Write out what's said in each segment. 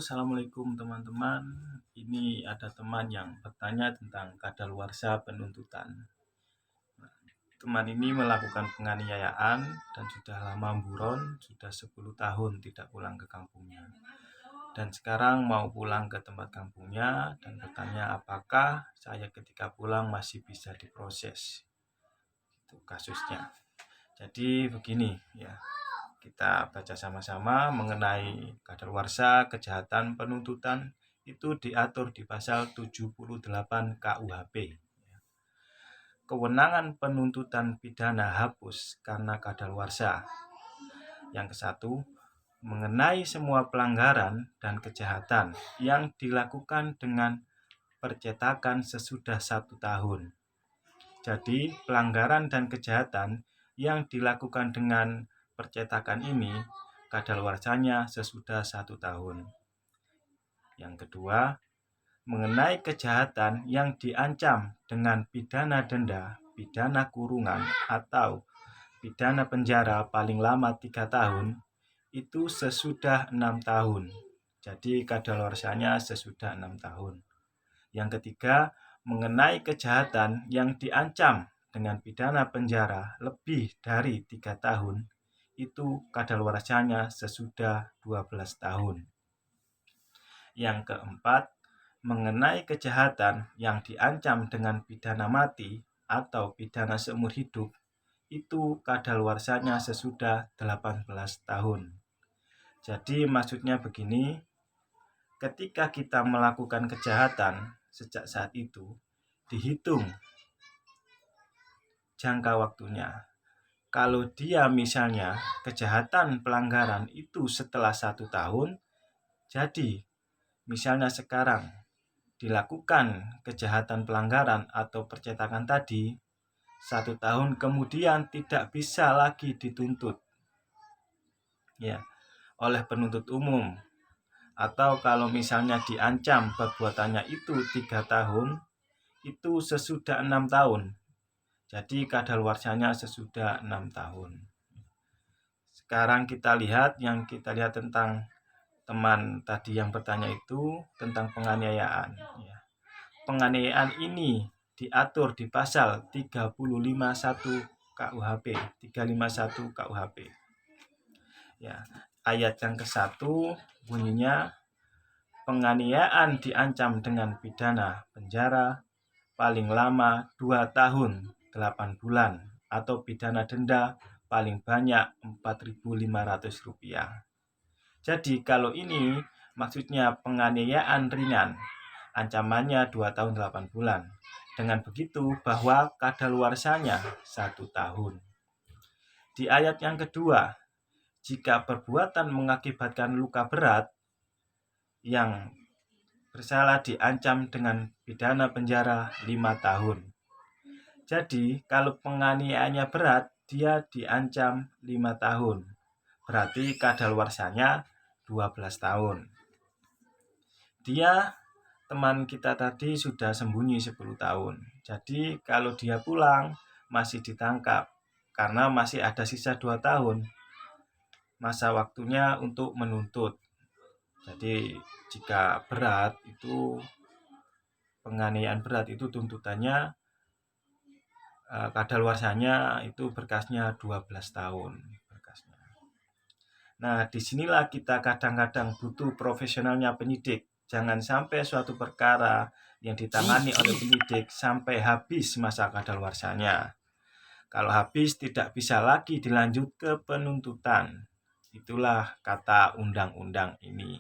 Assalamualaikum teman-teman. Ini ada teman yang bertanya tentang kadaluarsa penuntutan. Teman ini melakukan penganiayaan dan sudah lama buron, sudah 10 tahun tidak pulang ke kampungnya. Dan sekarang mau pulang ke tempat kampungnya dan bertanya apakah saya ketika pulang masih bisa diproses. Itu kasusnya. Jadi begini ya. Kita baca sama-sama mengenai kadaluarsa kejahatan penuntutan itu diatur di pasal 78 KUHP. Kewenangan penuntutan pidana hapus karena kadaluarsa. Yang ke-1, mengenai semua pelanggaran dan kejahatan yang dilakukan dengan percetakan sesudah 1 tahun. Jadi pelanggaran dan kejahatan yang dilakukan dengan percetakan ini kadaluarsanya sesudah 1 tahun. Yang kedua, mengenai kejahatan yang diancam dengan pidana denda, pidana kurungan, atau pidana penjara paling lama 3 tahun, itu sesudah 6 tahun. Jadi kadaluarsanya sesudah 6 tahun. Yang ketiga, mengenai kejahatan yang diancam dengan pidana penjara lebih dari 3 tahun, itu kadaluarsanya sesudah 12 tahun. Yang keempat, mengenai kejahatan yang diancam dengan pidana mati atau pidana seumur hidup, itu kadaluarsanya sesudah 18 tahun. Jadi maksudnya begini, ketika kita melakukan kejahatan sejak saat itu, dihitung jangka waktunya. Kalau dia misalnya kejahatan pelanggaran itu setelah 1 tahun, jadi misalnya sekarang dilakukan kejahatan pelanggaran atau percetakan tadi, 1 tahun kemudian tidak bisa lagi dituntut ya oleh penuntut umum. Atau kalau misalnya diancam perbuatannya itu 3 tahun, itu sesudah 6 tahun. Jadi kadaluarsanya sesudah 6 tahun. Sekarang kita lihat tentang teman tadi yang bertanya itu tentang penganiayaan. Penganiayaan ini diatur di pasal 351 KUHP, 351 KUHP. Ya, ayat yang ke-1 bunyinya penganiayaan diancam dengan pidana penjara paling lama 2 tahun 8 bulan atau pidana denda paling banyak Rp4.500. Jadi kalau ini maksudnya penganiayaan ringan, ancamannya 2 tahun 8 bulan. Dengan begitu bahwa kadaluarsanya 1 tahun. Di ayat yang kedua, jika perbuatan mengakibatkan luka berat yang bersalah diancam dengan pidana penjara 5 tahun. Jadi kalau penganiayaannya berat, dia diancam 5 tahun. Berarti kadaluarsanya 12 tahun. Dia, teman kita tadi sudah sembunyi 10 tahun. Jadi kalau dia pulang masih ditangkap karena masih ada sisa 2 tahun masa waktunya untuk menuntut. Jadi jika berat itu penganiayaan berat itu tuntutannya kadaluarsanya itu berkasnya 12 tahun berkasnya. Nah, disinilah kita kadang-kadang butuh profesionalnya penyidik. Jangan sampai suatu perkara yang ditangani oleh penyidik sampai habis masa kadaluarsanya. Kalau habis tidak bisa lagi dilanjut ke penuntutan. Itulah kata undang-undang ini.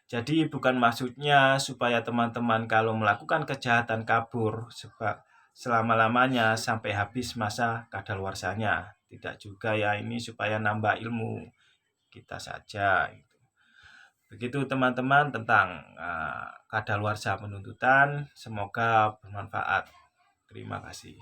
Jadi bukan maksudnya supaya teman-teman kalau melakukan kejahatan kabur selama-lamanya sampai habis masa kadaluarsanya. Tidak juga ya, ini supaya nambah ilmu kita saja. Begitu teman-teman tentang kadaluarsa penuntutan. Semoga bermanfaat. Terima kasih.